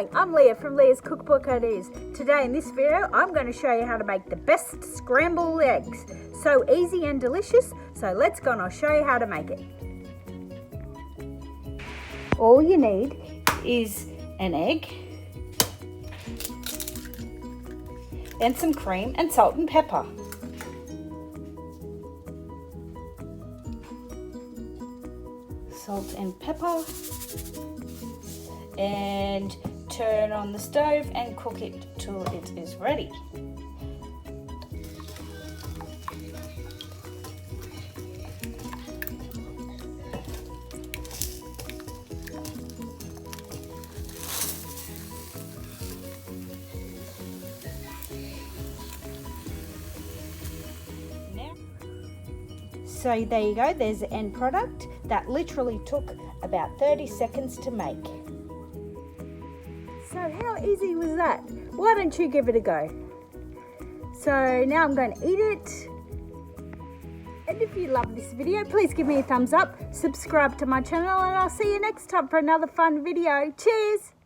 going? I'm Leah from Leah's Cookbook Ideas. Today in this video, I'm going to show you how to make the best scrambled eggs. So easy and delicious, so let's go and I'll show you how to make it. All you need is an egg and some cream and salt and pepper. Salt and pepper, and turn on the stove and cook it till it is ready. So there you go, there's the end product. That literally took about 30 seconds to make. So how easy was that? Why don't you give it a go? So now I'm going to eat it. And if you love this video, please give me a thumbs up, subscribe to my channel, and I'll see you next time for another fun video. Cheers!